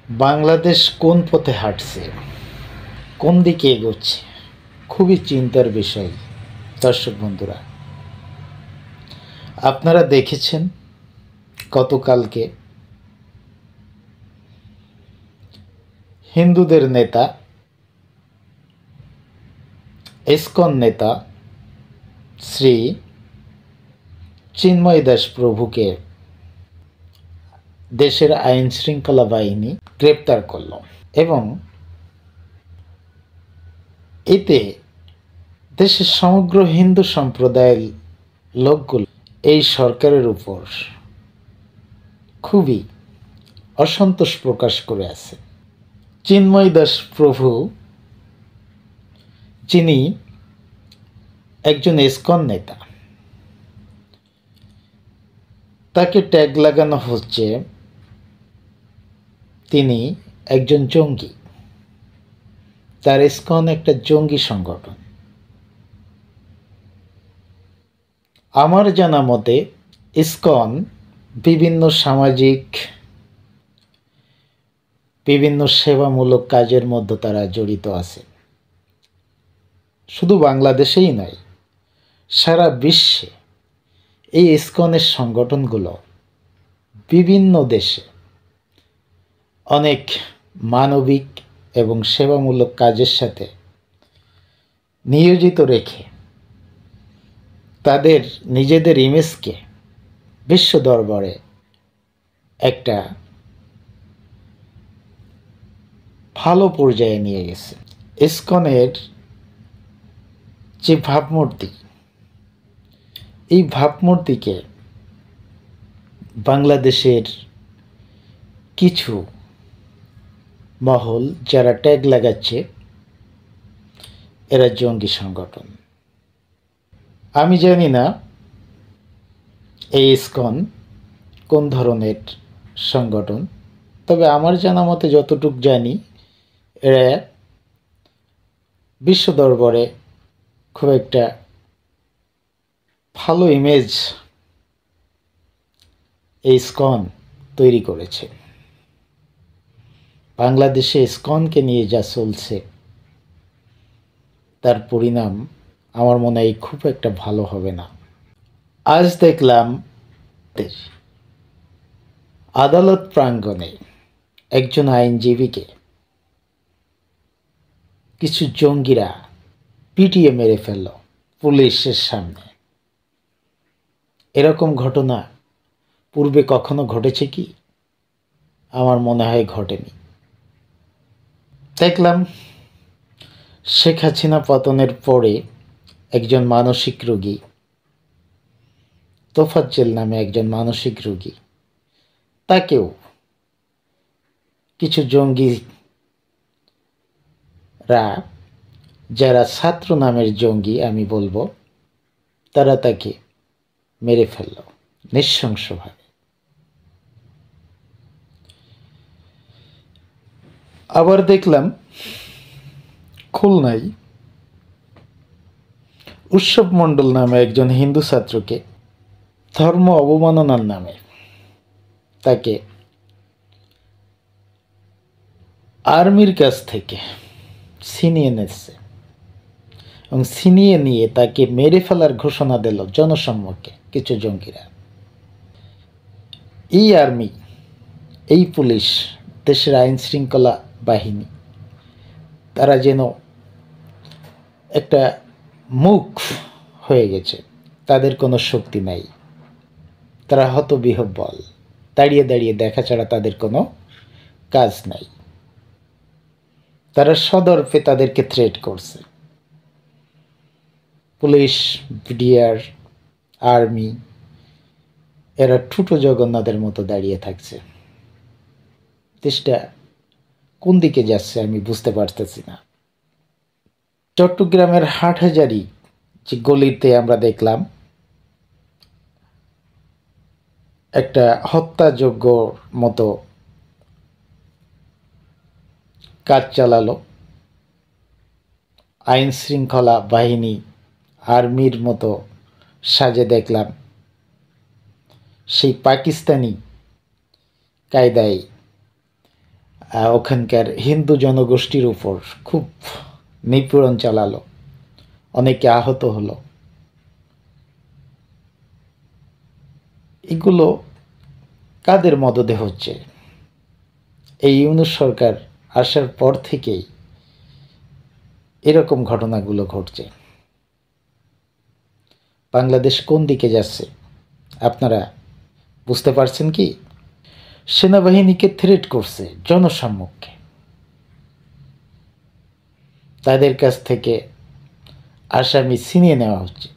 বাংলাদেশ কোন পথে হাঁটছে, কোন দিকে এগোচ্ছে, খুবই চিন্তার বিষয়। দর্শক বন্ধুরা, আপনারা দেখেছেন গতকালকে হিন্দুদের নেতা, ইসকন নেতা শ্রী চিন্ময় দাস প্রভুকে দেশের আইন শৃঙ্খলা বাহিনী গ্রেপ্তার করল এবং এতে দেশের সমগ্র হিন্দু সম্প্রদায়ের লোকগুলো এই সরকারের উপর খুবই অসন্তোষ প্রকাশ করে আছে। চিন্ময় দাস প্রভু, যিনি একজন ইসকন নেতা, তাকে ট্যাগ লাগানো হচ্ছে তিনি একজন জঙ্গি। তার ইসকন একটা জঙ্গি সংগঠন। আমার জানা মতে ইসকন বিভিন্ন সামাজিক, বিভিন্ন সেবামূলক কাজের মধ্যে তারা জড়িত আছে। শুধু বাংলাদেশেই নয়, সারা বিশ্বে এই ইসকনের সংগঠনগুলো বিভিন্ন দেশে অনেক মানবিক এবং সেবামূলক কাজের সাথে নিয়োজিত রেখে তাদের নিজেদের ইমেজকে বিশ্ব দরবারে একটা ভালো পর্যায়ে নিয়ে গেছে। ইসকনের যে ভাবমূর্তি, এই ভাবমূর্তিকে বাংলাদেশের কিছু মহল যারা ট্যাগ লাগাচ্ছে, এরা জঙ্গি সংগঠন। আমি জানি না এই ইসকন কোন ধরনের সংগঠন, তবে আমার জানা মতে যতটুক জানি, এরা বিশ্ব দরবারে খুব একটা ভালো ইমেজ এই ইসকন তৈরি করেছে। বাংলাদেশে ইসকনকে নিয়ে যা চলছে, তার পরিণাম আমার মনে হয় খুব একটা ভালো হবে না। আজ দেখলাম আদালত প্রাঙ্গণে একজন আইনজীবীকে কিছু জঙ্গিরা পিটিয়ে মেরে ফেলল পুলিশের সামনে। এরকম ঘটনা পূর্বে কখনো ঘটেছে কি? আমার মনে হয় ঘটেনি। দেখলাম শেখ হাসিনা পতনের পরে একজন মানসিক রোগী, তোফাজ্জেল নামে একজন মানসিক রোগী, তাকেও কিছু জঙ্গিরা, যারা ছাত্র নামের জঙ্গি আমি বলবো, তারা তাকে মেরে ফেলল নৃশংসভাবে। আবার দেখলাম খুলনায় উৎসব মণ্ডল নামে একজন হিন্দু ছাত্রকে ধর্ম অবমাননার নামে তাকে আর্মির কাছ থেকে ছিনিয়ে নিচ্ছে এবং ছিনিয়ে নিয়ে তাকে মেরে ফেলার ঘোষণা দিল জনসম্মুখে কিছু জঙ্গিরা। এই আর্মি, এই পুলিশ, দেশের আইন শৃঙ্খলা বাহিনী, তারা যেন একটা মুখ হয়ে গেছে। তাদের কোনো শক্তি নাই, তারা হতবিহ্বল, দাঁড়িয়ে দাঁড়িয়ে দেখা ছাড়া তাদের কোনো কাজ নাই। তারা সদর্পে তাদেরকে থ্রেট করছে। পুলিশ, বিডিআর, আর্মি, এরা ঠুটো জগন্নাথের মতো দাঁড়িয়ে থাকছে। দেশটা কোন দিকে যাচ্ছে আমি বুঝতে পারতেছি না। চট্টগ্রামের হাটহাজারী যে গলিতে আমরা দেখলাম একটা হত্যাযোগ্য মতো কাজ চালালো আইন শৃঙ্খলা বাহিনী, আর্মির মতো সাজে দেখলাম সেই পাকিস্তানি কায়দায় ওখানকার হিন্দু জনগোষ্ঠীর উপর খুব নিপীড়ন চালালো, অনেকে আহত হলো। এগুলো কাদের মদদে হচ্ছে? এই ইউনূস সরকার আসার পর থেকেই এরকম ঘটনাগুলো ঘটছে। বাংলাদেশ কোন দিকে যাচ্ছে আপনারা বুঝতে পারছেন কি? সেনাবাহিনীকে থ্রেট করছে জনসম্মুখে, তাদের কাছ থেকে আসামি ছিনিয়ে নেওয়া হচ্ছে,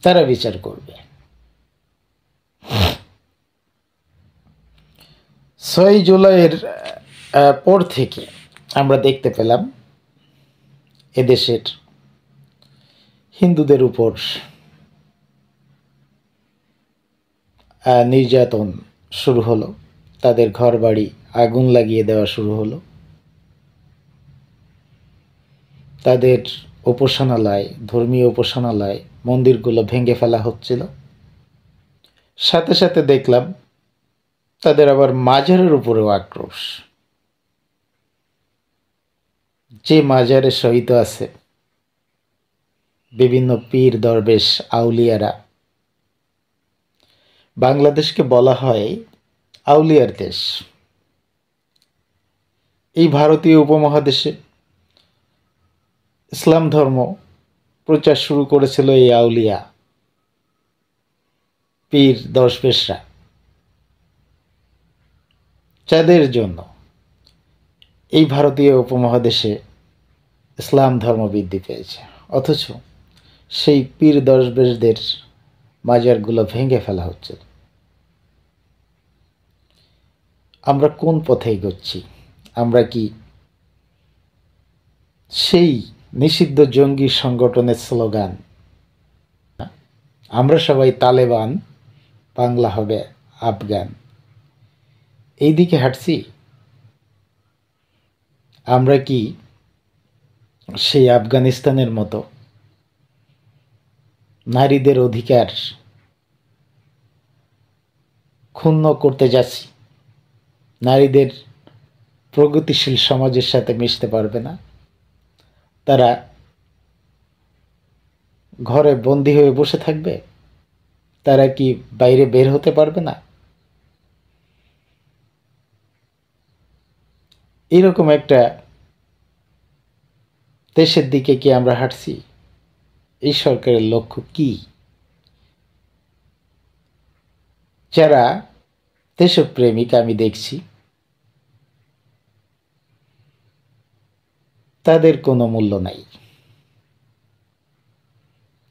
তারা বিচার করবে। 6 জুলাইয়ের পর থেকে আমরা দেখতে পেলাম এদেশের হিন্দুদের উপর নির্যাতন শুরু হলো, তাদের ঘরবাড়ি আগুন লাগিয়ে দেওয়া শুরু হলো, তাদের উপাসনালয়, ধর্মীয় উপাসনালয়, মন্দিরগুলো ভেঙে ফেলা হচ্ছিল। সাথে সাথে দেখলাম তাদের আবার মাজারের উপরেও আক্রোশ। যে মাজারে শহীদ আছে বিভিন্ন পীর, দরবেশ, আউলিয়ারা। বাংলাদেশকে বলা হয় আউলিয়ার দেশ। এই ভারতীয় উপমহাদেশে ইসলাম ধর্ম প্রচার শুরু করেছিল এই আউলিয়া, পীর, দরবেশরা, যাদের জন্য এই ভারতীয় উপমহাদেশে ইসলাম ধর্ম বৃদ্ধি পেয়েছে। অথচ সেই পীর দরবেশদের মাজারগুলো ভেঙে ফেলা হচ্ছে। আমরা কোন পথে এগোচ্ছি? আমরা কি সেই নিষিদ্ধ জঙ্গি সংগঠনের স্লোগান আমরা সবাই তালেবান, বাংলা হবে আফগান, এই দিকে হাঁটছি? আমরা কি সেই আফগানিস্তানের মতো নারীদের অধিকার ক্ষুণ্ণ করতে যাচ্ছি? নারীদের প্রগতিশীল সমাজের সাথে মিশতে পারবে না, তারা ঘরে বন্দি হয়ে বসে থাকবে, তারা কি বাইরে বের হতে পারবে না? এরকম একটা দেশের দিকে কি আমরা হাঁটছি? এই সরকারের লক্ষ্য কি? যারা দেশপ্রেমিক আমি দেখছি তাদের কোনো মূল্য নাই।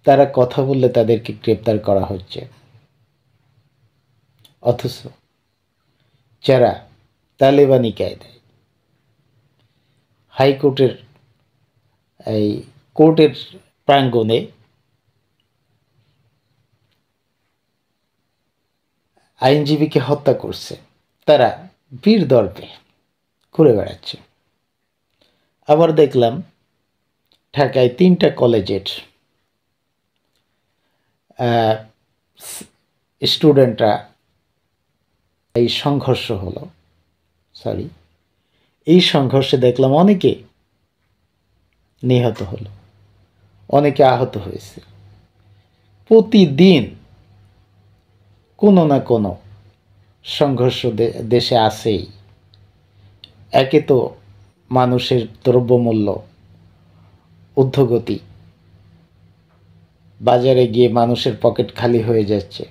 তারা কথা বললে তাদেরকে গ্রেপ্তার করা হচ্ছে। অথচ যারা তালেবানি কায়দায় হাইকোর্টের এই কোর্টের প্রাঙ্গণে আইনজীবীকে হত্যা করছে, তারা বীর দর্পে ঘুরে বেড়াচ্ছে। আবার দেখলাম ঢাকায় 3টা কলেজের স্টুডেন্টরা এই সংঘর্ষ হলো, এই সংঘর্ষে দেখলাম অনেকে নিহত হলো, অনেকে আহত হয়েছে। প্রতিদিন কোনো না কোনো সংঘর্ষ দেশে আছেই। একে তো মানুষের দ্রব্যমূল্য ঊর্ধ্বগতি, বাজারে গিয়ে মানুষের পকেট খালি হয়ে যাচ্ছে।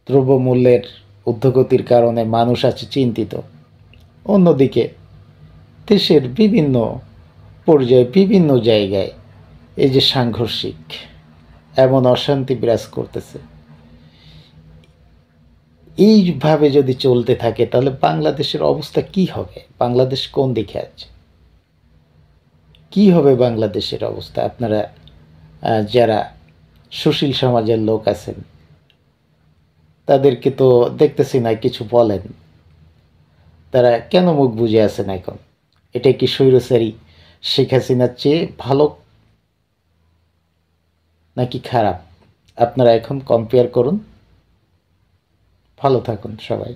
দ্রব্যমূল্যের ঊর্ধ্বগতির কারণে মানুষ আছে চিন্তিত। অন্যদিকে দেশের বিভিন্ন পর্যায়ে বিভিন্ন জায়গায় এই যে সাংঘর্ষিক এমন অশান্তি বিরাজ করতেছে, এইভাবে যদি চলতে থাকে তাহলে বাংলাদেশের অবস্থা কি হবে? বাংলাদেশ কোন দিকে আছে? কি হবে বাংলাদেশের অবস্থা? আপনারা যারা সুশীল সমাজের লোক আছেন তাদেরকে তো দেখতেছি না কিছু বলেন, তারা কেন মুখ বুজে আছেন এখন? এটা কি স্বৈরাচারী শেখ হাসিনার চেয়ে ভালো নাকি খারাপ? আপনারা এখন কম্পেয়ার করুন। ভালো থাকুন সবাই।